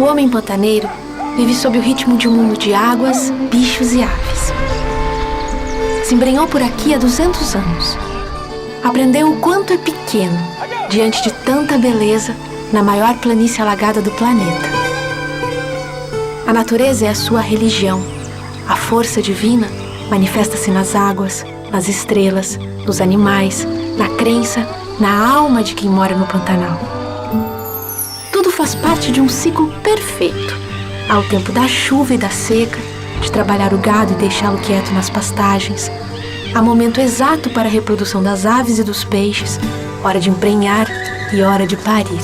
homem pantaneiro vive sob o ritmo de um mundo de águas, bichos e aves. Se embrenhou por aqui há 200 anos. Aprendeu o quanto é pequeno diante de tanta beleza na maior planície alagada do planeta. A natureza é a sua religião. A força divina manifesta-se nas águas, nas estrelas, nos animais, na crença, na alma de quem mora no Pantanal. Tudo faz parte de um ciclo perfeito. Há o tempo da chuva e da seca, de trabalhar o gado e deixá-lo quieto nas pastagens. Há momento exato para a reprodução das aves e dos peixes, hora de emprenhar e hora de parir.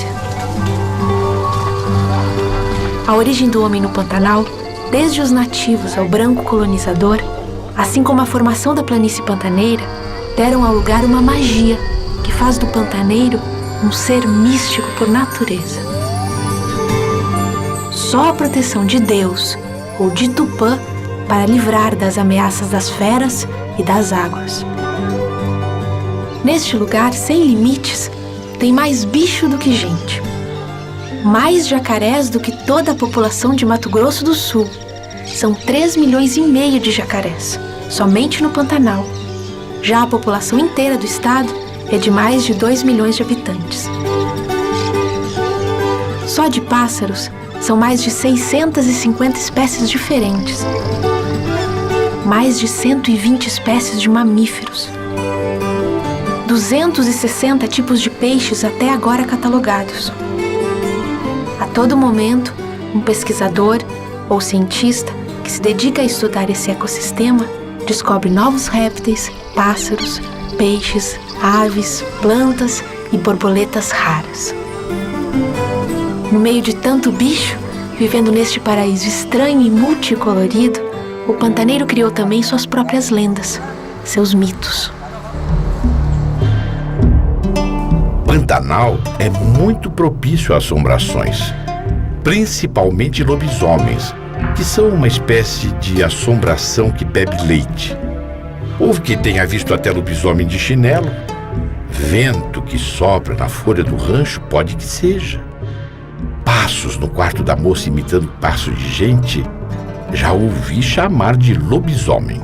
A origem do homem no Pantanal, desde os nativos ao branco colonizador, assim como a formação da planície pantaneira, deram ao lugar uma magia que faz do pantaneiro um ser místico por natureza. Só a proteção de Deus ou de Tupã para livrar das ameaças das feras e das águas. Neste lugar sem limites, tem mais bicho do que gente. Mais jacarés do que toda a população de Mato Grosso do Sul. São 3,5 milhões de jacarés, somente no Pantanal. Já a população inteira do estado é de mais de 2 milhões de habitantes. Só de pássaros, são mais de 650 espécies diferentes. Mais de 120 espécies de mamíferos. 260 tipos de peixes até agora catalogados. A todo momento, um pesquisador ou cientista que se dedica a estudar esse ecossistema descobre novos répteis, pássaros, peixes, aves, plantas e borboletas raras. No meio de tanto bicho, vivendo neste paraíso estranho e multicolorido, o pantaneiro criou também suas próprias lendas, seus mitos. Pantanal é muito propício a assombrações, principalmente lobisomens, que são uma espécie de assombração que bebe leite. Houve quem tenha visto até lobisomem de chinelo. Vento que sopra na folha do rancho pode que seja. Passos no quarto da moça imitando passos de gente, já ouvi chamar de lobisomem.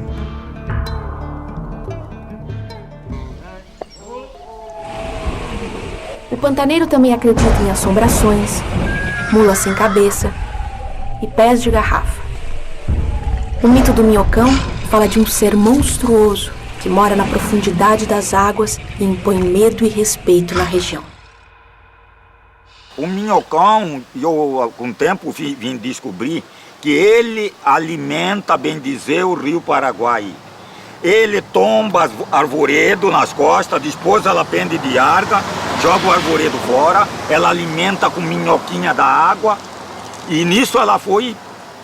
O pantaneiro também acredita em assombrações, mulas sem cabeça e pés de garrafa. O mito do minhocão fala de um ser monstruoso que mora na profundidade das águas e impõe medo e respeito na região. O minhocão, eu com o tempo vim descobrir que ele alimenta, bem dizer, o rio Paraguai. Ele tomba arvoredo nas costas, depois ela pende de arga, joga o arvoredo fora, ela alimenta com minhoquinha da água e nisso ela foi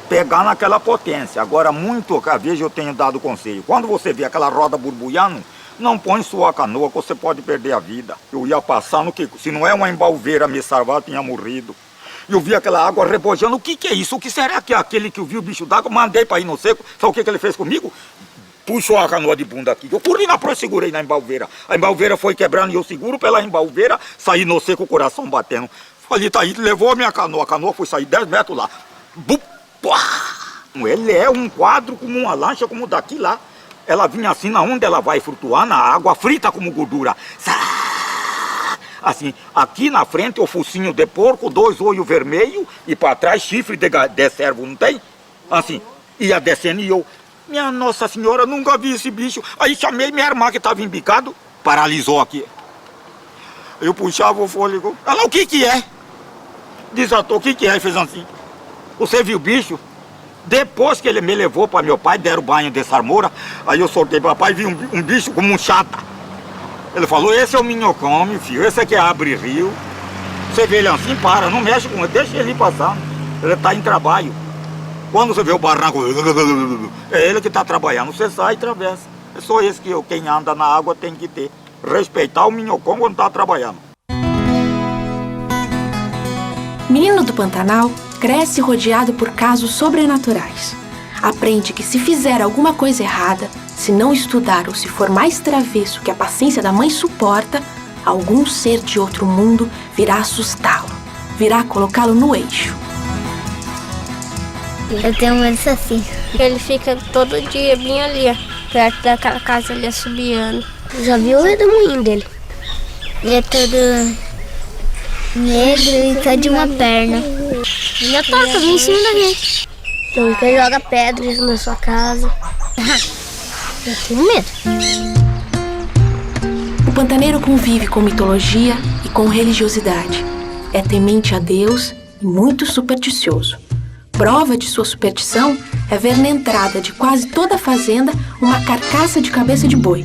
pegar naquela potência. Agora, muito a vez eu tenho dado conselho. Quando você vê aquela roda borbulhando, não põe sua canoa que você pode perder a vida. Eu ia passando, que se não é uma embalveira me salvar, tinha morrido. Eu vi aquela água rebojando. O que é isso? O que será que é aquele que eu vi o bicho d'água? Mandei para ir no seco. Sabe o que ele fez comigo? Puxou a canoa de bunda aqui. Eu corri na proa e segurei na embalveira. A embalveira foi quebrando e eu seguro pela embalveira, saí no seco, o coração batendo. Falei, tá aí, levou a minha canoa. A canoa foi sair 10 metros lá. Ele é um quadro como uma lancha, como daqui lá. Ela vinha assim, na onde ela vai flutuar, na água, frita como gordura. Assim, aqui na frente o focinho de porco, 2 olhos vermelhos e para trás chifre de cervo, não tem? Assim, ia descendo e eu, minha Nossa Senhora, nunca vi esse bicho. Aí chamei minha irmã que estava embicado, paralisou aqui. Eu puxava o fôlego. Ela, o que é? Desatou, o que é? E fez assim. Você viu o bicho? Depois que ele me levou para meu pai, deram banho de sarmoura, aí eu soltei para papai e vi um bicho como um chata. Ele falou, esse é o minhocão, meu filho, esse aqui abre rio. Você vê ele assim, para, não mexe com ele, deixa ele passar. Ele está em trabalho. Quando você vê o barranco, é ele que está trabalhando, você sai e atravessa. É só isso que quem anda na água tem que ter. Respeitar o minhocão quando está trabalhando. Menino do Pantanal cresce rodeado por casos sobrenaturais. Aprende que se fizer alguma coisa errada, se não estudar ou se for mais travesso que a paciência da mãe suporta, algum ser de outro mundo virá assustá-lo, virá colocá-lo no eixo. Eu tenho medo assim. Ele fica todo dia bem ali, ó, perto daquela casa ali assobiando. Já viu o redemoinho dele? Ele é todo negro e tá de uma perna. Ele ataca, vem em cima da gente. Então ele joga pedras na sua casa. Eu tenho medo. O pantaneiro convive com mitologia e com religiosidade. É temente a Deus e muito supersticioso. Prova de sua superstição é ver na entrada de quase toda a fazenda uma carcaça de cabeça de boi.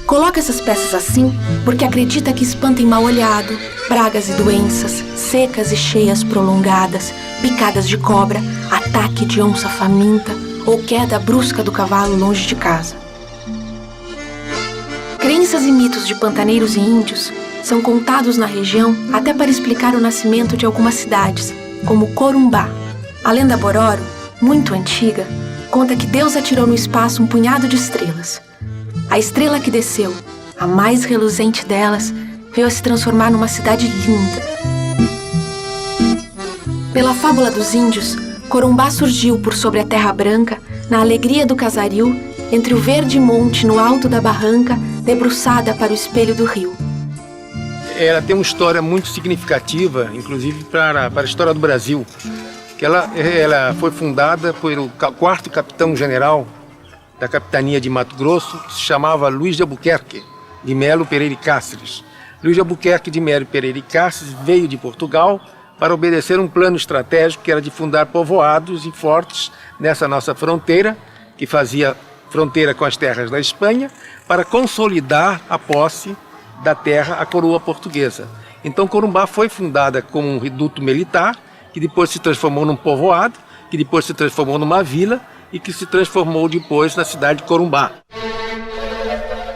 Coloca essas peças assim porque acredita que espantem mal-olhado, pragas e doenças, secas e cheias prolongadas, picadas de cobra, ataque de onça faminta ou queda brusca do cavalo longe de casa. Crenças e mitos de pantaneiros e índios são contados na região até para explicar o nascimento de algumas cidades, como Corumbá. A lenda Bororo, muito antiga, conta que Deus atirou no espaço um punhado de estrelas. A estrela que desceu, a mais reluzente delas, veio a se transformar numa cidade linda. Pela fábula dos índios, Corumbá surgiu por sobre a terra branca, na alegria do casaril, entre o verde monte no alto da barranca, debruçada para o espelho do rio. Ela tem uma história muito significativa, inclusive para a história do Brasil. Que ela foi fundada pelo quarto capitão-general da capitania de Mato Grosso, que se chamava Luiz de Albuquerque de Melo Pereira e Cáceres. Luiz de Albuquerque de Melo Pereira e Cáceres veio de Portugal para obedecer um plano estratégico que era de fundar povoados e fortes nessa nossa fronteira, que fazia fronteira com as terras da Espanha, para consolidar a posse da terra à coroa portuguesa. Então Corumbá foi fundada como um reduto militar, que depois se transformou num povoado, que depois se transformou numa vila e que se transformou depois na cidade de Corumbá.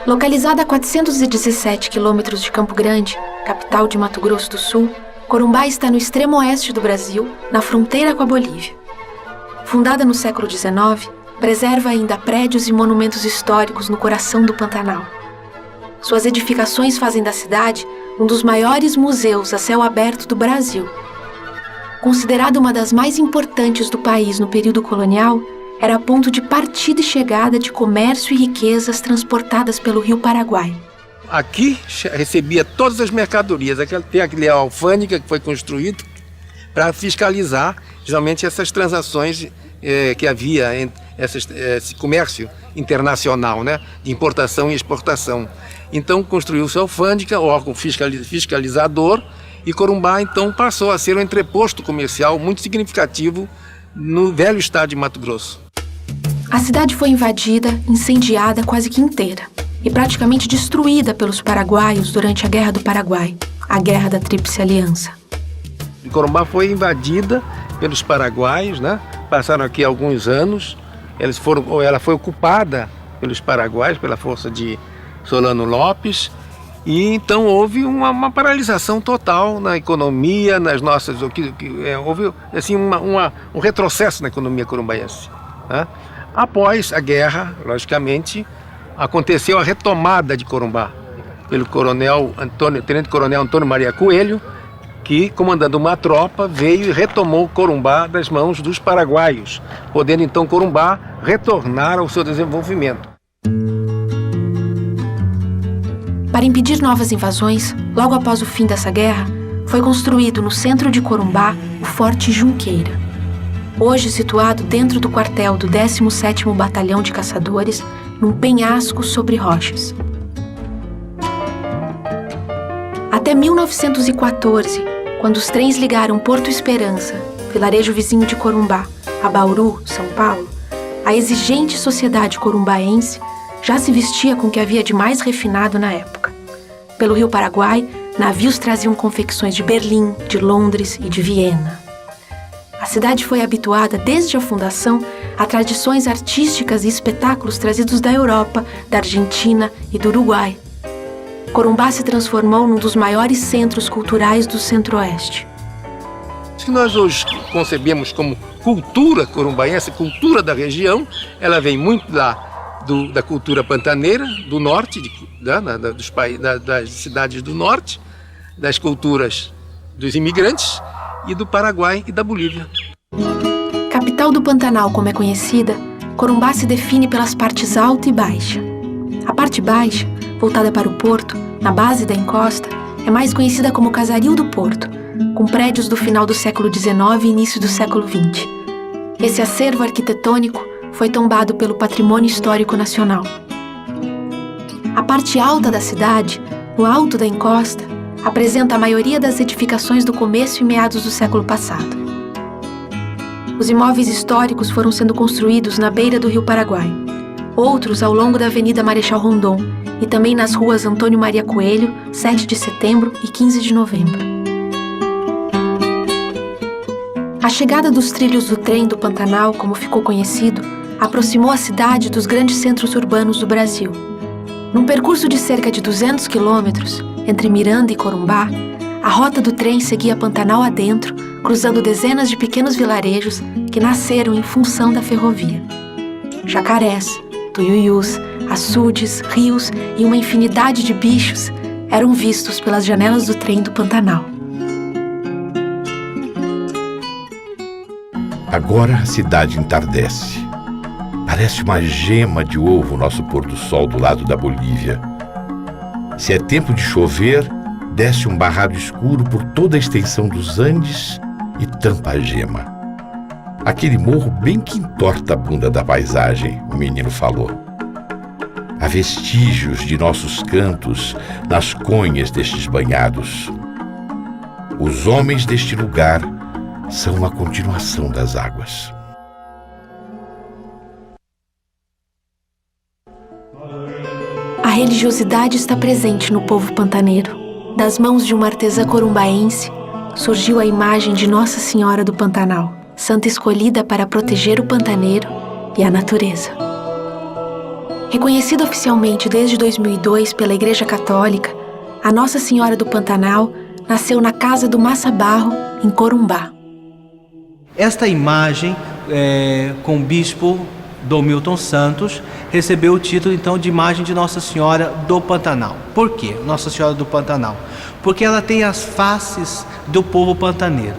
Localizada a 417 quilômetros de Campo Grande, capital de Mato Grosso do Sul, Corumbá está no extremo oeste do Brasil, na fronteira com a Bolívia. Fundada no século XIX, preserva ainda prédios e monumentos históricos no coração do Pantanal. Suas edificações fazem da cidade um dos maiores museus a céu aberto do Brasil. Considerada uma das mais importantes do país no período colonial, era ponto de partida e chegada de comércio e riquezas transportadas pelo Rio Paraguai. Aqui recebia todas as mercadorias. Tem aquele alfândega que foi construído para fiscalizar geralmente essas transações que havia, esse comércio internacional, né, de importação e exportação. Então construiu-se a alfândega, órgão fiscalizador, e Corumbá então passou a ser um entreposto comercial muito significativo no velho estado de Mato Grosso. A cidade foi invadida, incendiada quase que inteira e praticamente destruída pelos paraguaios durante a Guerra do Paraguai, a Guerra da Tríplice Aliança. Corumbá foi invadida pelos paraguaios, né? Passaram aqui alguns anos, ela foi ocupada pelos paraguaios, pela força de Solano Lopes, e então houve uma paralisação total na economia, nas nossas... houve assim, um retrocesso na economia corumbaense, né? Após a guerra, logicamente, aconteceu a retomada de Corumbá pelo tenente-coronel Antônio Maria Coelho, que, comandando uma tropa, veio e retomou Corumbá das mãos dos paraguaios, podendo então Corumbá retornar ao seu desenvolvimento. Para impedir novas invasões, logo após o fim dessa guerra, foi construído no centro de Corumbá o Forte Junqueira. Hoje situado dentro do quartel do 17º Batalhão de Caçadores, num penhasco sobre rochas. Até 1914, quando os trens ligaram Porto Esperança, vilarejo vizinho de Corumbá, a Bauru, São Paulo, a exigente sociedade corumbaense já se vestia com o que havia de mais refinado na época. Pelo Rio Paraguai, navios traziam confecções de Berlim, de Londres e de Viena. A cidade foi habituada desde a fundação a tradições artísticas e espetáculos trazidos da Europa, da Argentina e do Uruguai. Corumbá se transformou num dos maiores centros culturais do Centro-Oeste. O que nós hoje concebemos como cultura corumbaense, cultura da região, ela vem muito da cultura pantaneira, do norte, das cidades do norte, das culturas dos imigrantes e do Paraguai e da Bolívia. Capital capital do Pantanal, como é conhecida, Corumbá se define pelas partes alta e baixa. A parte baixa, voltada para o porto, na base da encosta, é mais conhecida como Casario do Porto, com prédios do final do século XIX e início do século XX. Esse acervo arquitetônico foi tombado pelo Patrimônio Histórico Nacional. A parte alta da cidade, no alto da encosta, apresenta a maioria das edificações do começo e meados do século passado. Os imóveis históricos foram sendo construídos na beira do Rio Paraguai, outros ao longo da Avenida Marechal Rondon e também nas ruas Antônio Maria Coelho, 7 de setembro e 15 de novembro. A chegada dos trilhos do trem do Pantanal, como ficou conhecido, aproximou a cidade dos grandes centros urbanos do Brasil. Num percurso de cerca de 200 quilômetros, entre Miranda e Corumbá, a rota do trem seguia Pantanal adentro, cruzando dezenas de pequenos vilarejos que nasceram em função da ferrovia. Jacarés, tuiuius, açudes, rios e uma infinidade de bichos eram vistos pelas janelas do trem do Pantanal. Agora a cidade entardece. Parece uma gema de ovo o nosso pôr-do-sol do lado da Bolívia. Se é tempo de chover, desce um barrado escuro por toda a extensão dos Andes e tampa a gema. Aquele morro bem que entorta a bunda da paisagem, o menino falou. Há vestígios de nossos cantos nas conhas destes banhados. Os homens deste lugar são a continuação das águas. A religiosidade está presente no povo pantaneiro. Das mãos de uma artesã corumbaense, surgiu a imagem de Nossa Senhora do Pantanal, santa escolhida para proteger o pantaneiro e a natureza. Reconhecida oficialmente desde 2002 pela Igreja Católica, a Nossa Senhora do Pantanal nasceu na Casa do Massa Barro, em Corumbá. Esta imagem, com o bispo Dom Milton Santos, recebeu o título então de imagem de Nossa Senhora do Pantanal. Por quê Nossa Senhora do Pantanal? Porque ela tem as faces do povo pantaneiro.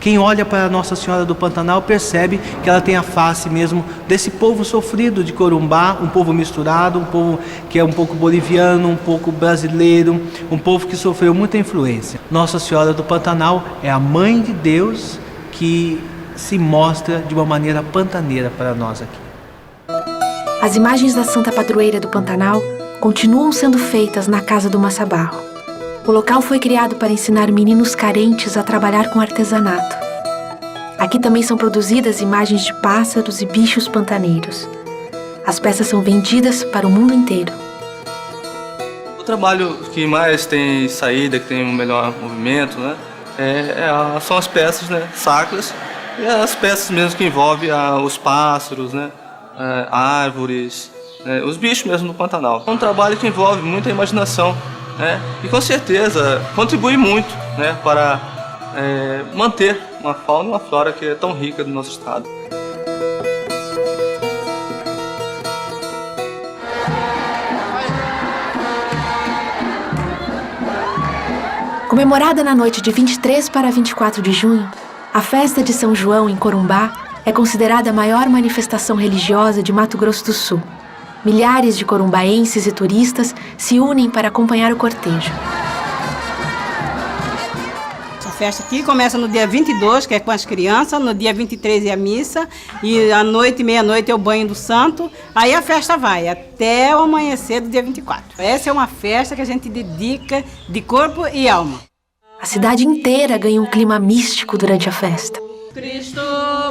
Quem olha para Nossa Senhora do Pantanal percebe que ela tem a face mesmo desse povo sofrido de Corumbá, um povo misturado, um povo que é um pouco boliviano, um pouco brasileiro, um povo que sofreu muita influência. Nossa Senhora do Pantanal é a Mãe de Deus que se mostra de uma maneira pantaneira para nós aqui. As imagens da Santa Padroeira do Pantanal continuam sendo feitas na Casa do Massa Barro. O local foi criado para ensinar meninos carentes a trabalhar com artesanato. Aqui também são produzidas imagens de pássaros e bichos pantaneiros. As peças são vendidas para o mundo inteiro. O trabalho que mais tem saída, que tem um melhor movimento, né, são as peças, né, sacras, e as peças mesmo que envolvem os pássaros, né, árvores, né, os bichos mesmo do Pantanal. É um trabalho que envolve muita imaginação, né, e com certeza contribui muito, né, para manter uma fauna e uma flora que é tão rica do nosso estado. Comemorada na noite de 23 para 24 de junho, a festa de São João em Corumbá é considerada a maior manifestação religiosa de Mato Grosso do Sul. Milhares de corumbaenses e turistas se unem para acompanhar o cortejo. Essa festa aqui começa no dia 22, que é com as crianças, no dia 23 é a missa, e à noite, meia-noite é o banho do santo, aí a festa vai até o amanhecer do dia 24. Essa é uma festa que a gente dedica de corpo e alma. A cidade inteira ganha um clima místico durante a festa. Cristo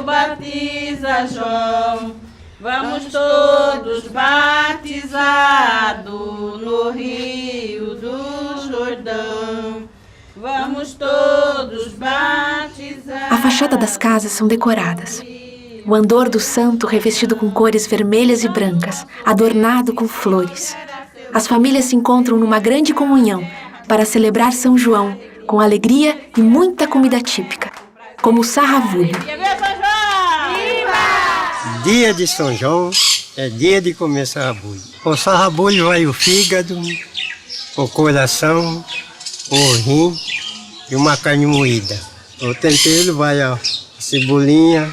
batiza João, vamos todos batizados no Rio do Jordão. Vamos todos batizados. A fachada das casas são decoradas. O andor do santo revestido com cores vermelhas e brancas, adornado com flores. As famílias se encontram numa grande comunhão para celebrar São João, com alegria e muita comida típica, como o sarravulho. Dia de São João é dia de comer sarrabulho. O sarrabulho vai o fígado, o coração, o rim e uma carne moída. O tempero vai a cebolinha,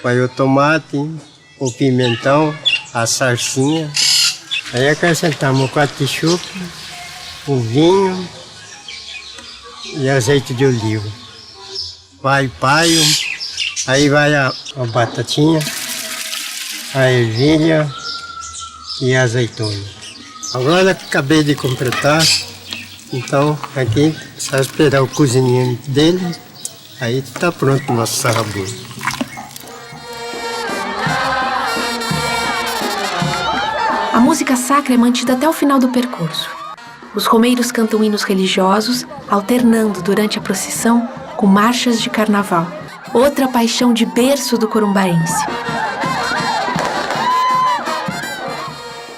vai o tomate, o pimentão, a salsinha. Aí acrescentamos o ketchup, o vinho e azeite de oliva. Vai paio, aí vai a batatinha, a ervilha e a azeitona. Agora acabei de completar, então aqui só esperar o cozinhamento dele, aí está pronto o nosso sarrabulho. A música sacra é mantida até o final do percurso. Os romeiros cantam hinos religiosos, alternando durante a procissão com marchas de carnaval. Outra paixão de berço do corumbaense.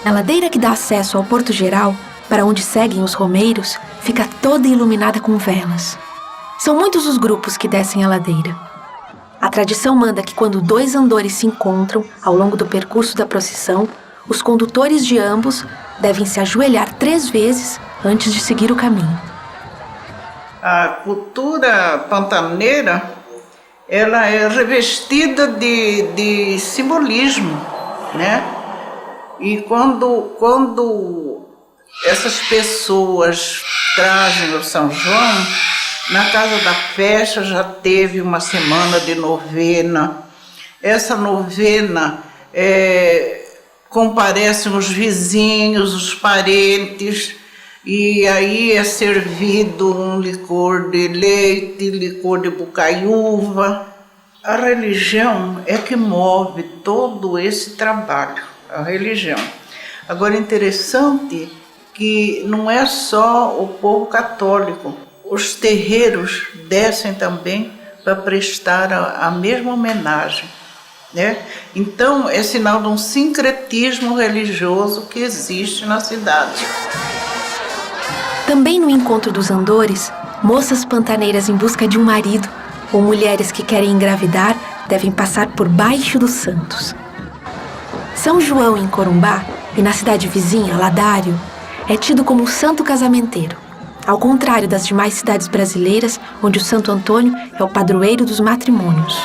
A ladeira que dá acesso ao Porto Geral, para onde seguem os romeiros, fica toda iluminada com velas. São muitos os grupos que descem a ladeira. A tradição manda que quando dois andores se encontram ao longo do percurso da procissão, os condutores de ambos devem se ajoelhar 3 vezes antes de seguir o caminho. A cultura pantaneira, ela é revestida de simbolismo, né? E quando essas pessoas trazem o São João, na Casa da Festa já teve uma semana de novena. Essa novena comparecem os vizinhos, os parentes, e aí é servido um licor de leite, licor de bocaiúva. A religião é que move todo esse trabalho, a religião. Agora, interessante que não é só o povo católico, os terreiros descem também para prestar a mesma homenagem, né? Então, é sinal de um sincretismo religioso que existe na cidade. Também no encontro dos andores, moças pantaneiras em busca de um marido ou mulheres que querem engravidar devem passar por baixo dos santos. São João, em Corumbá, e na cidade vizinha, Ladário, é tido como o santo casamenteiro, ao contrário das demais cidades brasileiras, onde o Santo Antônio é o padroeiro dos matrimônios.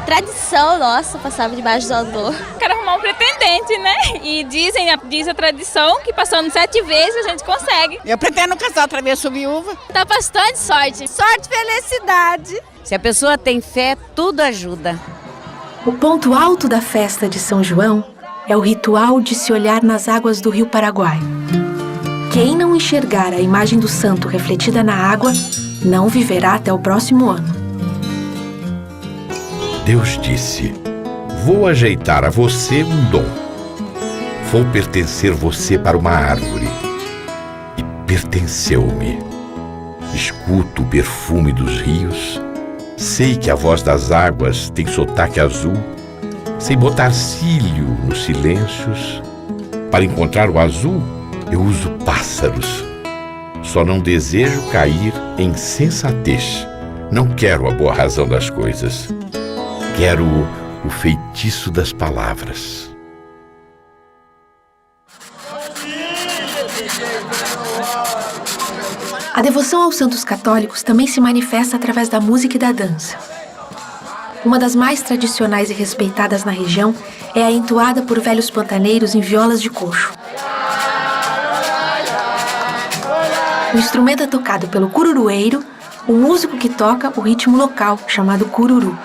Tradição nossa, passava debaixo do andor. Quero arrumar um pretendente, né? E diz a tradição que passando 7 vezes a gente consegue. Eu pretendo casar outra vez, sou viúva. Tá bastante sorte. Sorte e felicidade. Se a pessoa tem fé, tudo ajuda. O ponto alto da festa de São João é o ritual de se olhar nas águas do Rio Paraguai. Quem não enxergar a imagem do santo refletida na água, não viverá até o próximo ano. Deus disse: vou ajeitar a você um dom. Vou pertencer você para uma árvore. E pertenceu-me. Escuto o perfume dos rios. Sei que a voz das águas tem sotaque azul. Sei botar cílio nos silêncios. Para encontrar o azul, eu uso pássaros. Só não desejo cair em sensatez. Não quero a boa razão das coisas. Quero o feitiço das palavras. A devoção aos santos católicos também se manifesta através da música e da dança. Uma das mais tradicionais e respeitadas na região é a entoada por velhos pantaneiros em violas de coxo. O instrumento é tocado pelo cururueiro, o músico que toca o ritmo local, chamado cururu.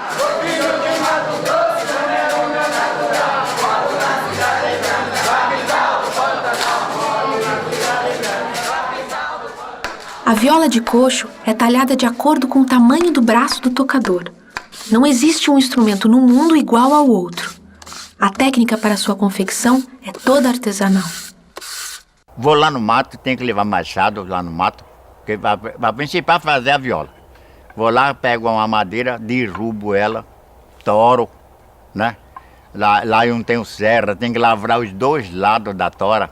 A viola de coxo é talhada de acordo com o tamanho do braço do tocador. Não existe um instrumento no mundo igual ao outro. A técnica para sua confecção é toda artesanal. Vou lá no mato, tenho que levar machado lá no mato, para principal fazer a viola. Vou lá, pego uma madeira, derrubo ela, toro, né? Lá eu não tenho serra, tenho que lavrar os 2 lados da tora,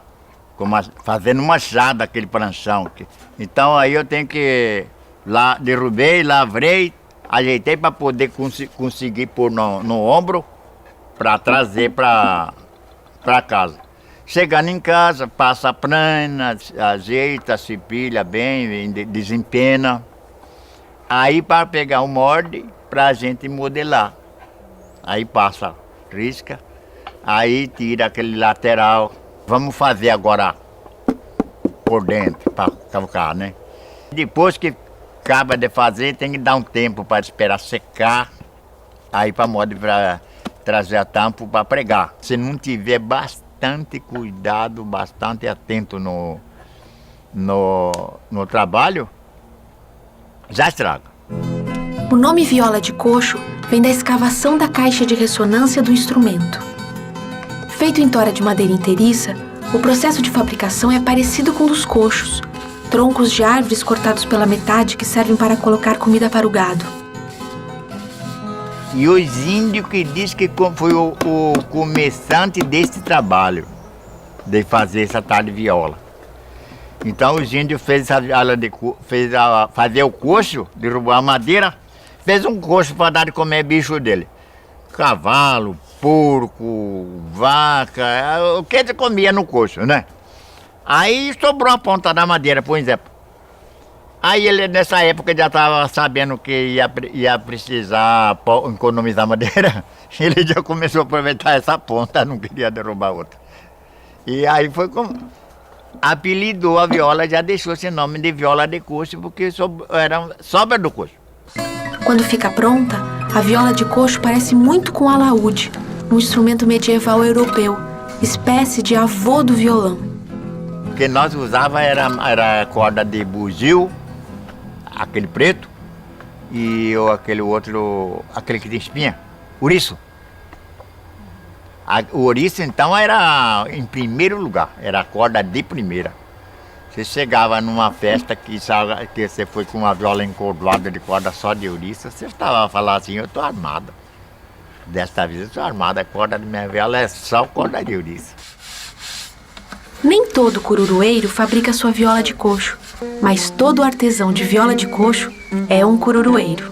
fazendo machado aquele pranchão. Então aí eu tenho que... derrubei, lavrei, ajeitei para poder conseguir pôr no ombro, para trazer para casa. Chegando em casa, passa a plana, ajeita, se pilha bem, desempena. Aí para pegar o molde, para a gente modelar. Aí passa, risca, aí tira aquele lateral. Vamos fazer agora por dentro, para colocar, né? Depois que acaba de fazer, tem que dar um tempo para esperar secar, aí para trazer a tampa para pregar. Se não tiver bastante cuidado, bastante atento no trabalho, já estraga. O nome viola de coxo vem da escavação da caixa de ressonância do instrumento. Feito em tora de madeira inteiriça, o processo de fabricação é parecido com o dos coxos, troncos de árvores cortados pela metade que servem para colocar comida para o gado. E os índios que diz que foi o começante desse trabalho, de fazer essa tal de viola. Então os índios fez fazer o coxo, derrubar a madeira, fez um coxo para dar de comer bicho dele. Cavalo, porco, vaca, o que ele comia no coxo, né? Aí sobrou a ponta da madeira, por exemplo. Aí ele, nessa época, já estava sabendo que ia precisar economizar madeira. Ele já começou a aproveitar essa ponta, não queria derrubar outra. E aí foi como... apelidou a viola, já deixou esse nome de viola de coxo, porque era sobra do coxo. Quando fica pronta, a viola de coxo parece muito com o alaúde, um instrumento medieval europeu, espécie de avô do violão. O que nós usava era corda de bugio, aquele preto, e aquele outro, aquele que tem espinha, ouriço. O ouriço, então, era em primeiro lugar, era a corda de primeira. Você chegava numa festa que você foi com uma viola encordoada de corda só de ouriço, você estava falando assim, eu estou armada. Desta vez eu estou armada, a corda da minha viola é só corda de ouriço. Nem todo cururueiro fabrica sua viola de coxo, mas todo artesão de viola de coxo é um cururueiro.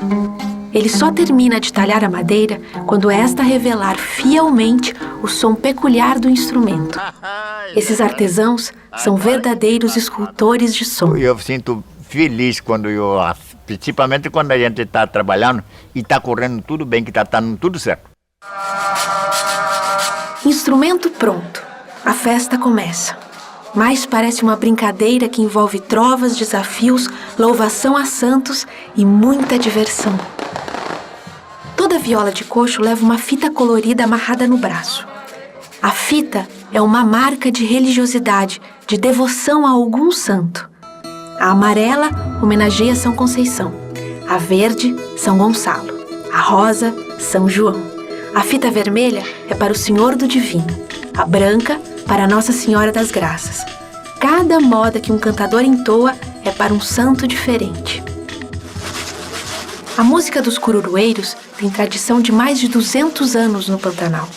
Ele só termina de talhar a madeira quando esta revelar fielmente o som peculiar do instrumento. Esses artesãos são verdadeiros escultores de som. Eu sinto feliz principalmente quando a gente está trabalhando e está correndo tudo bem, que está dando tudo certo. Instrumento pronto. A festa começa. Mas parece uma brincadeira que envolve trovas, desafios, louvação a santos e muita diversão. Toda viola de coxo leva uma fita colorida amarrada no braço. A fita é uma marca de religiosidade, de devoção a algum santo. A amarela homenageia São Conceição. A verde, São Gonçalo. A rosa, São João. A fita vermelha é para o Senhor do Divino. A branca, para Nossa Senhora das Graças. Cada moda que um cantador entoa é para um santo diferente. A música dos cururueiros tem tradição de mais de 200 anos no Pantanal.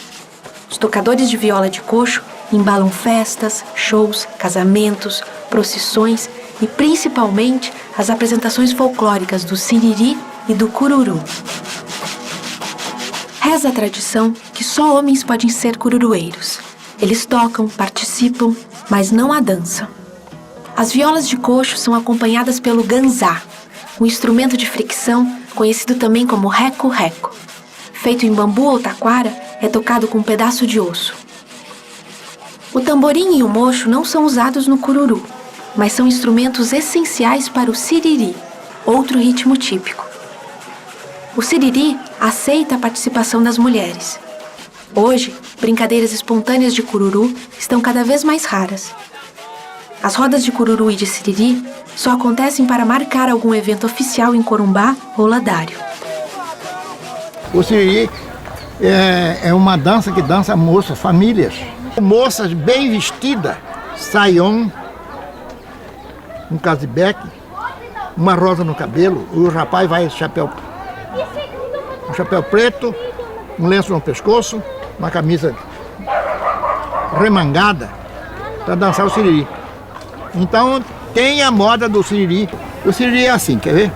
Os tocadores de viola de coxo embalam festas, shows, casamentos, procissões e principalmente as apresentações folclóricas do siriri e do cururu. Reza a tradição que só homens podem ser cururueiros. Eles tocam, participam, mas não a dança. As violas de coxo são acompanhadas pelo ganzá, um instrumento de fricção conhecido também como reco-reco. Feito em bambu ou taquara, é tocado com um pedaço de osso. O tamborim e o mocho não são usados no cururu, mas são instrumentos essenciais para o siriri, outro ritmo típico. O siriri aceita a participação das mulheres. Hoje, brincadeiras espontâneas de cururu estão cada vez mais raras. As rodas de cururu e de siriri só acontecem para marcar algum evento oficial em Corumbá ou Ladário. O siriri é uma dança que dança moças, famílias. Moças bem vestidas, saião, um casebeque, uma rosa no cabelo, e o rapaz vai um chapéu preto, um lenço no pescoço, uma camisa remangada para dançar o siriri. Então tem a moda do siriri. O siriri é assim, quer ver?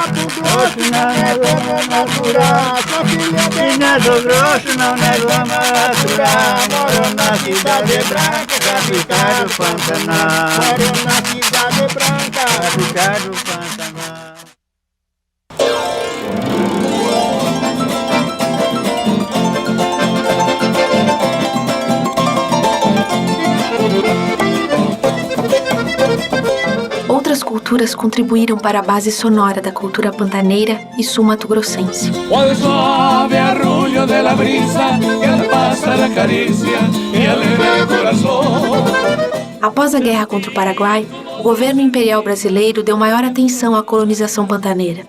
Mato Grosso não é como natural. Sou filha de Mato Grosso, não é como natural. Moro na Cidade Branca, capital do Pantanal. Moro na Cidade Branca, capital do Pantanal. Outras culturas contribuíram para a base sonora da cultura pantaneira e sul-mato-grossense. O suave arrulho de la brisa que al pássaro acaricia e alegra o coração. Após a guerra contra o Paraguai, o governo imperial brasileiro deu maior atenção à colonização pantaneira.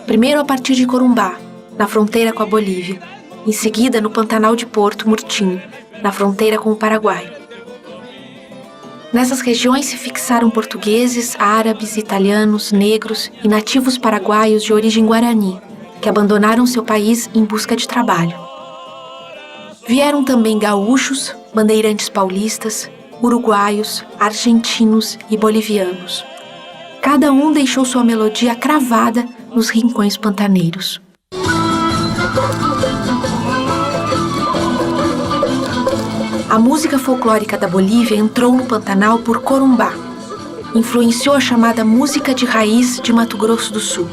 Primeiro a partir de Corumbá, na fronteira com a Bolívia. Em seguida no Pantanal de Porto Murtinho, na fronteira com o Paraguai. Nessas regiões se fixaram portugueses, árabes, italianos, negros e nativos paraguaios de origem guarani, que abandonaram seu país em busca de trabalho. Vieram também gaúchos, bandeirantes paulistas, uruguaios, argentinos e bolivianos. Cada um deixou sua melodia cravada nos rincões pantaneiros. A música folclórica da Bolívia entrou no Pantanal por Corumbá. Influenciou a chamada música de raiz de Mato Grosso do Sul.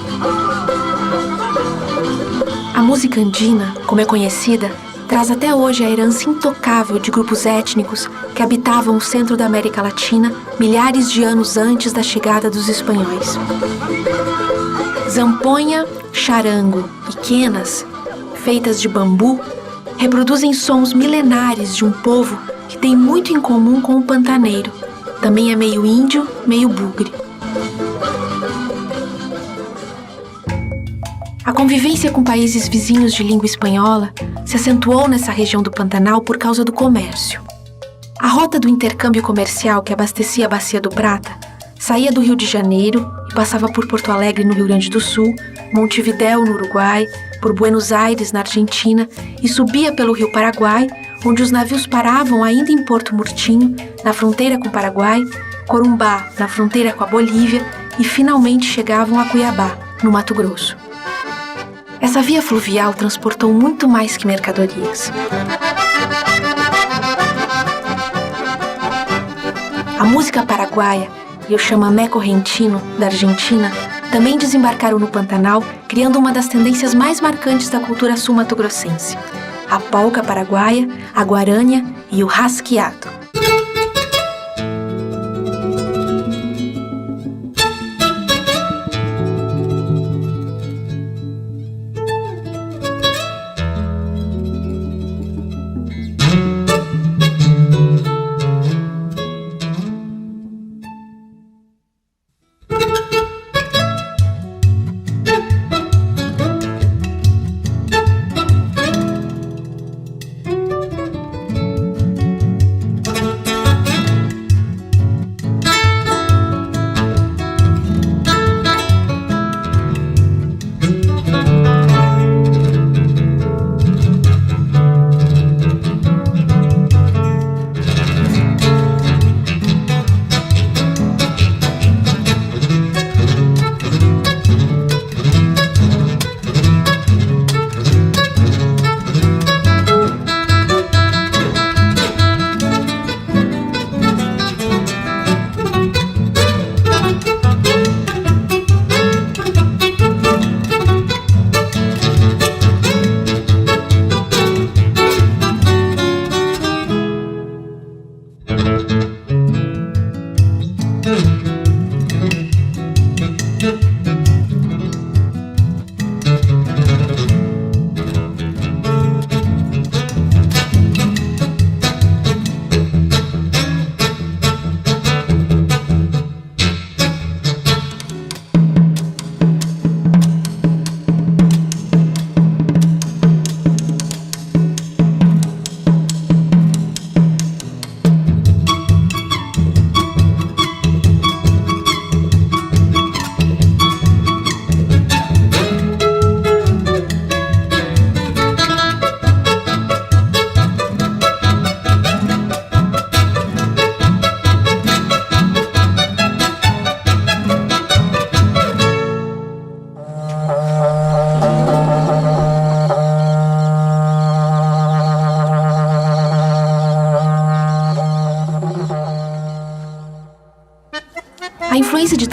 A música andina, como é conhecida, traz até hoje a herança intocável de grupos étnicos que habitavam o centro da América Latina milhares de anos antes da chegada dos espanhóis. Zamponha, charango e quenas, feitas de bambu, reproduzem sons milenares de um povo que tem muito em comum com o pantaneiro. Também é meio índio, meio bugre. A convivência com países vizinhos de língua espanhola se acentuou nessa região do Pantanal por causa do comércio. A rota do intercâmbio comercial que abastecia a Bacia do Prata saía do Rio de Janeiro e passava por Porto Alegre, no Rio Grande do Sul, Montevidéu, no Uruguai, por Buenos Aires, na Argentina, e subia pelo Rio Paraguai, onde os navios paravam ainda em Porto Murtinho, na fronteira com o Paraguai, Corumbá, na fronteira com a Bolívia, e finalmente chegavam a Cuiabá, no Mato Grosso. Essa via fluvial transportou muito mais que mercadorias. A música paraguaia e o chamamé correntino, da Argentina, também desembarcaram no Pantanal, criando uma das tendências mais marcantes da cultura sul-mato-grossense: a polca paraguaia, a guarânia e o rasqueado.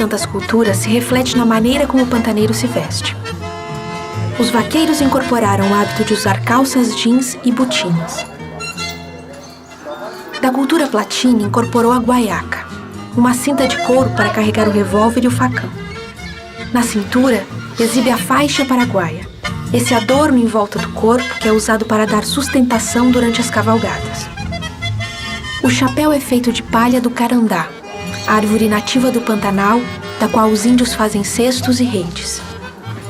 tantas culturas se reflete na maneira como o pantaneiro se veste. Os vaqueiros incorporaram o hábito de usar calças jeans e botinas. Da cultura platina incorporou a guaiaca, uma cinta de couro para carregar o revólver e o facão. Na cintura, exibe a faixa paraguaia, esse adorno em volta do corpo que é usado para dar sustentação durante as cavalgadas. O chapéu é feito de palha do carandá, árvore nativa do Pantanal, da qual os índios fazem cestos e redes.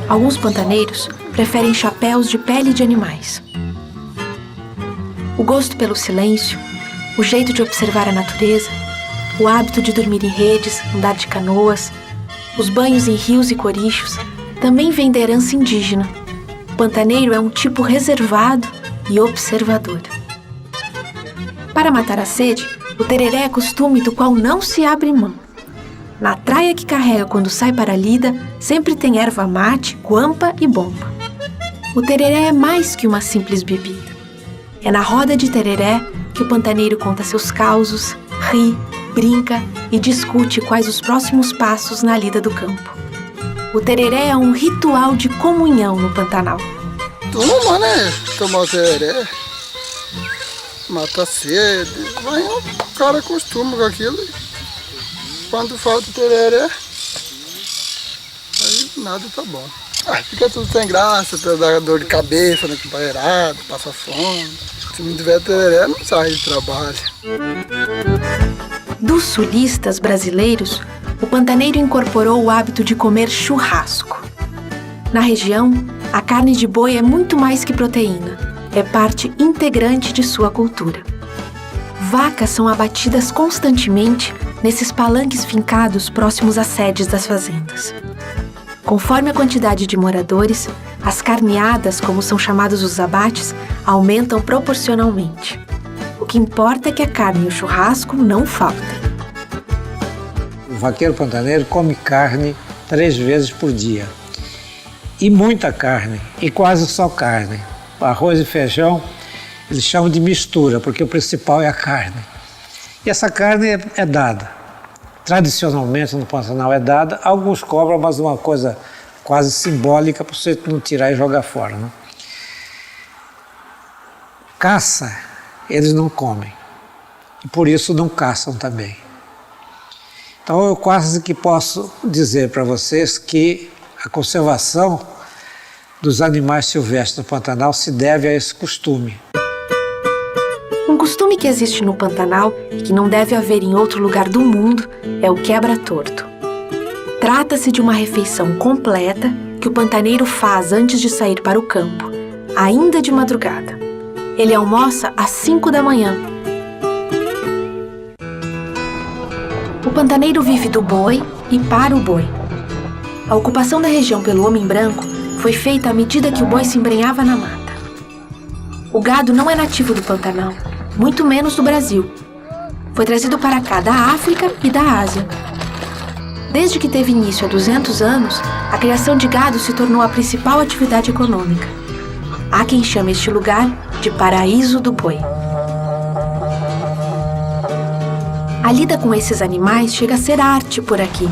Alguns pantaneiros preferem chapéus de pele de animais. O gosto pelo silêncio, o jeito de observar a natureza, o hábito de dormir em redes, andar de canoas, os banhos em rios e corichos, também vem da herança indígena. O pantaneiro é um tipo reservado e observador. Para matar a sede, o tereré é costume do qual não se abre mão. Na traia que carrega quando sai para a lida, sempre tem erva mate, guampa e bomba. O tereré é mais que uma simples bebida. É na roda de tereré que o pantaneiro conta seus causos, ri, brinca e discute quais os próximos passos na lida do campo. O tereré é um ritual de comunhão no Pantanal. Toma, né? Tomar o tereré, mata a sede, mas o cara acostuma com aquilo. Quando falta o tereré, aí nada tá bom. Fica tudo sem graça, dá dor de cabeça, né, companheirado, passa fome. Se não tiver tereré, não sai de trabalho. Dos sulistas brasileiros, o pantaneiro incorporou o hábito de comer churrasco. Na região, a carne de boi é muito mais que proteína, é parte integrante de sua cultura. Vacas são abatidas constantemente nesses palanques fincados próximos às sedes das fazendas. Conforme a quantidade de moradores, as carneadas, como são chamados os abates, aumentam proporcionalmente. O que importa é que a carne e o churrasco não faltem. O vaqueiro pantaneiro come carne 3 vezes por dia. E muita carne, e quase só carne. Arroz e feijão, eles chamam de mistura, porque o principal é a carne. E essa carne é dada. Tradicionalmente no Pantanal é dada, alguns cobram, mas uma coisa quase simbólica para você não tirar e jogar fora, né? Caça, eles não comem. E por isso não caçam também. Então eu quase que posso dizer para vocês que a conservação dos animais silvestres do Pantanal se deve a esse costume. Um costume que existe no Pantanal e que não deve haver em outro lugar do mundo é o quebra-torto. Trata-se de uma refeição completa que o pantaneiro faz antes de sair para o campo, ainda de madrugada. Ele almoça às 5 da manhã. O pantaneiro vive do boi e para o boi. A ocupação da região pelo homem branco foi feita à medida que o boi se embrenhava na mata. O gado não é nativo do Pantanal, muito menos do Brasil. Foi trazido para cá da África e da Ásia. Desde que teve início há 200 anos, a criação de gado se tornou a principal atividade econômica. Há quem chame este lugar de paraíso do boi. A lida com esses animais chega a ser arte por aqui.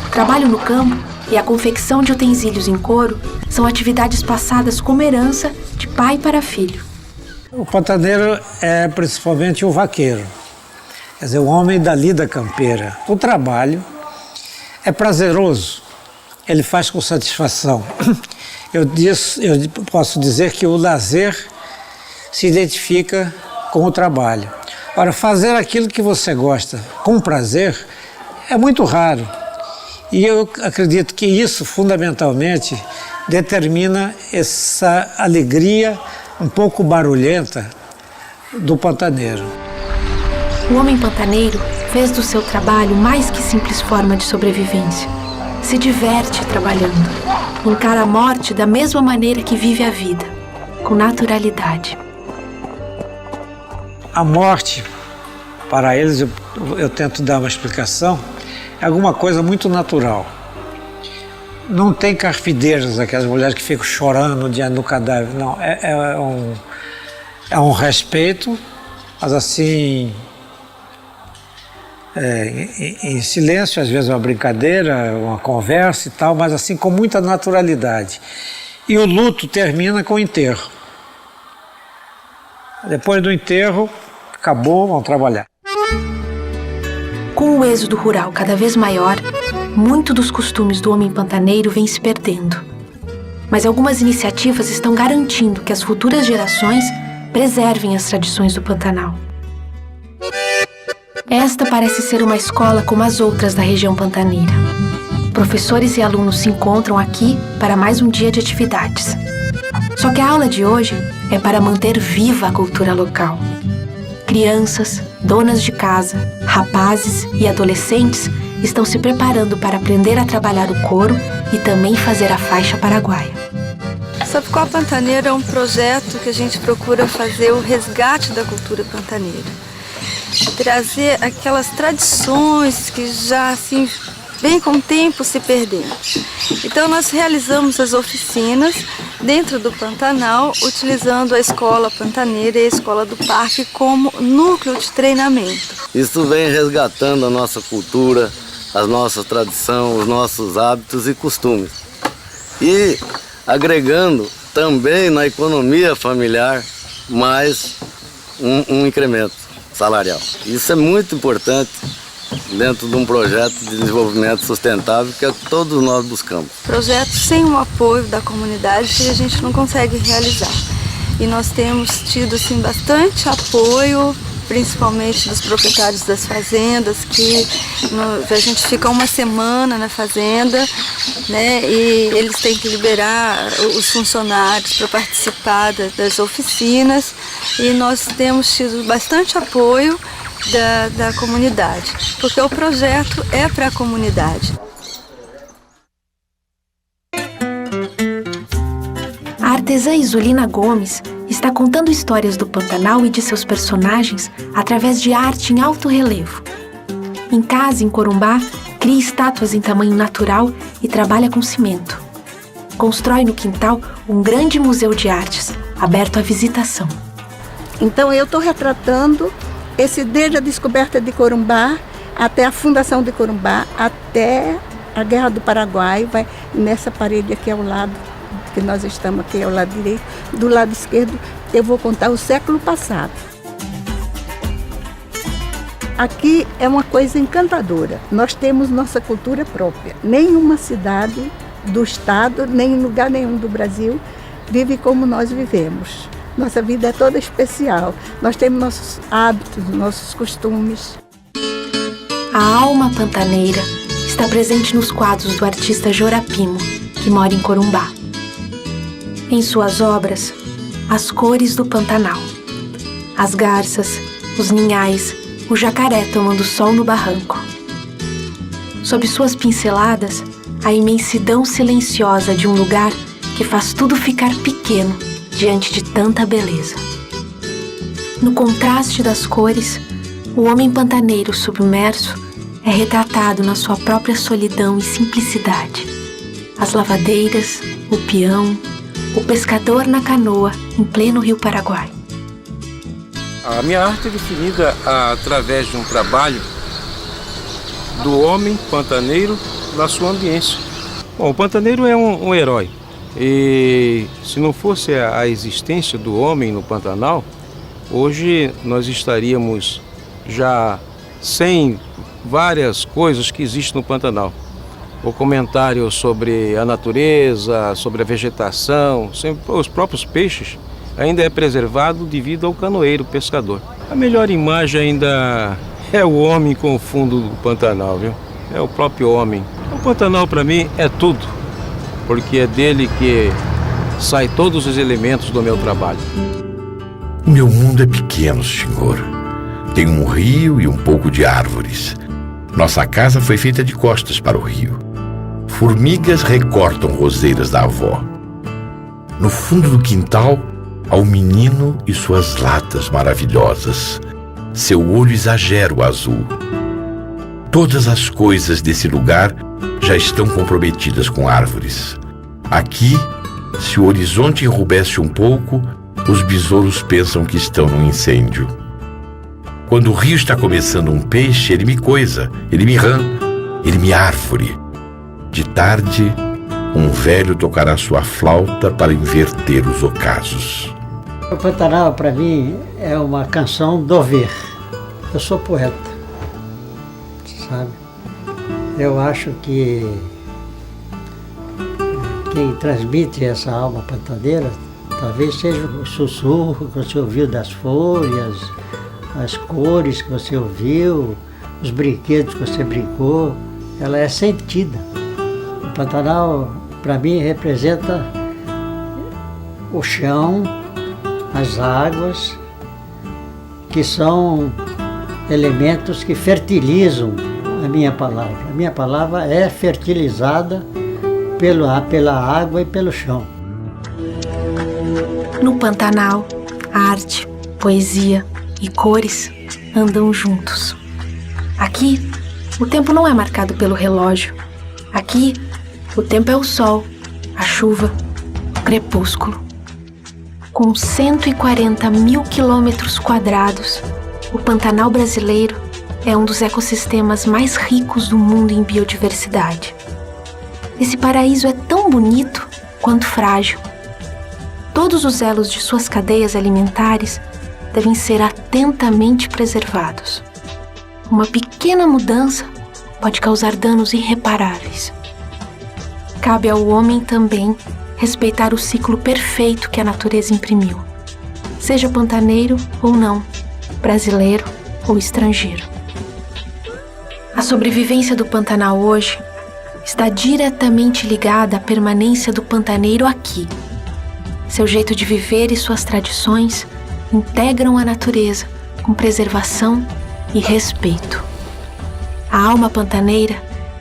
O trabalho no campo e a confecção de utensílios em couro são atividades passadas como herança de pai para filho. O pantaneiro é principalmente o vaqueiro, quer dizer, o homem da lida campeira. O trabalho é prazeroso, ele faz com satisfação. Eu posso dizer que o lazer se identifica com o trabalho. Ora, fazer aquilo que você gosta com prazer é muito raro. E eu acredito que isso, fundamentalmente, determina essa alegria um pouco barulhenta do pantaneiro. O homem pantaneiro fez do seu trabalho mais que simples forma de sobrevivência. Se diverte trabalhando. Encara a morte da mesma maneira que vive a vida, com naturalidade. A morte, para eles, eu tento dar uma explicação, é alguma coisa muito natural. Não tem carpideiras, aquelas mulheres que ficam chorando diante do cadáver. Não, é um respeito, mas assim, em silêncio, às vezes uma brincadeira, uma conversa e tal, mas assim com muita naturalidade. E o luto termina com o enterro. Depois do enterro, acabou, vão trabalhar. Com o êxodo rural cada vez maior, muito dos costumes do homem pantaneiro vem se perdendo. Mas algumas iniciativas estão garantindo que as futuras gerações preservem as tradições do Pantanal. Esta parece ser uma escola como as outras da região pantaneira. Professores e alunos se encontram aqui para mais um dia de atividades. Só que a aula de hoje é para manter viva a cultura local. Crianças, donas de casa, rapazes e adolescentes estão se preparando para aprender a trabalhar o couro e também fazer a faixa paraguaia. Sapicó Pantaneiro é um projeto que a gente procura fazer o resgate da cultura pantaneira. Trazer aquelas tradições que já, assim, vem com o tempo se perdendo. Então nós realizamos as oficinas dentro do Pantanal, utilizando a Escola Pantaneira e a Escola do Parque como núcleo de treinamento. Isso vem resgatando a nossa cultura, as nossas tradições, os nossos hábitos e costumes. E agregando também na economia familiar mais um incremento salarial. Isso é muito importante dentro de um projeto de desenvolvimento sustentável que todos nós buscamos. Projetos sem o apoio da comunidade a gente não consegue realizar. E nós temos tido assim, bastante apoio, principalmente dos proprietários das fazendas, que a gente fica uma semana na fazenda, né, e eles têm que liberar os funcionários para participar das oficinas, e nós temos tido bastante apoio da comunidade, porque o projeto é para a comunidade. A artesã Isolina Gomes está contando histórias do Pantanal e de seus personagens através de arte em alto relevo. Em casa, em Corumbá, cria estátuas em tamanho natural e trabalha com cimento. Constrói no quintal um grande museu de artes, aberto à visitação. Então eu estou retratando desde a descoberta de Corumbá até a fundação de Corumbá, até a Guerra do Paraguai, vai nessa parede aqui ao lado, que nós estamos aqui ao lado direito, do lado esquerdo eu vou contar o século passado. Aqui é uma coisa encantadora, nós temos nossa cultura própria. Nenhuma cidade do estado, nem em lugar nenhum do Brasil vive como nós vivemos. Nossa vida é toda especial, nós temos nossos hábitos, nossos costumes. A alma pantaneira está presente nos quadros do artista Jorapimo, que mora em Corumbá. Em suas obras, as cores do Pantanal. As garças, os ninhais, o jacaré tomando sol no barranco. Sob suas pinceladas, a imensidão silenciosa de um lugar que faz tudo ficar pequeno diante de tanta beleza. No contraste das cores, o homem pantaneiro submerso é retratado na sua própria solidão e simplicidade. As lavadeiras, o peão, o pescador na canoa em pleno rio Paraguai. A minha arte é definida através de um trabalho do homem pantaneiro na sua ambiência. Bom, o pantaneiro é um herói. E se não fosse a existência do homem no Pantanal, hoje nós estaríamos já sem várias coisas que existem no Pantanal. O comentário sobre a natureza, sobre a vegetação, os próprios peixes, ainda é preservado devido ao canoeiro pescador. A melhor imagem ainda é o homem com o fundo do Pantanal, viu? É o próprio homem. O Pantanal para mim é tudo, porque é dele que saem todos os elementos do meu trabalho. O meu mundo é pequeno, senhor. Tem um rio e um pouco de árvores. Nossa casa foi feita de costas para o rio. Formigas recortam roseiras da avó. No fundo do quintal, há um menino e suas latas maravilhosas. Seu olho exagera o azul. Todas as coisas desse lugar já estão comprometidas com árvores. Aqui, se o horizonte enrubesce um pouco, os besouros pensam que estão num incêndio. Quando o rio está começando um peixe, ele me coisa, ele me rã, ele me árvore. De tarde, um velho tocará sua flauta para inverter os ocasos. O Pantanal, para mim, é uma canção do ver. Eu sou poeta, sabe? Eu acho que quem transmite essa alma pantaneira talvez seja o sussurro que você ouviu das folhas, as cores que você ouviu, os brinquedos que você brincou. Ela é sentida. O Pantanal, para mim, representa o chão, as águas, que são elementos que fertilizam a minha palavra. A minha palavra é fertilizada pela água e pelo chão. No Pantanal, arte, poesia e cores andam juntos. Aqui, o tempo não é marcado pelo relógio. Aqui, o tempo é o sol, a chuva, o crepúsculo. Com 140 mil quilômetros quadrados, o Pantanal brasileiro é um dos ecossistemas mais ricos do mundo em biodiversidade. Esse paraíso é tão bonito quanto frágil. Todos os elos de suas cadeias alimentares devem ser atentamente preservados. Uma pequena mudança pode causar danos irreparáveis. Cabe ao homem também respeitar o ciclo perfeito que a natureza imprimiu, seja pantaneiro ou não, brasileiro ou estrangeiro. A sobrevivência do Pantanal hoje está diretamente ligada à permanência do pantaneiro aqui. Seu jeito de viver e suas tradições integram a natureza com preservação e respeito. A alma pantaneira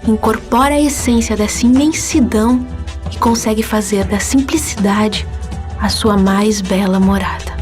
incorpora a essência dessa imensidão e consegue fazer da simplicidade a sua mais bela morada.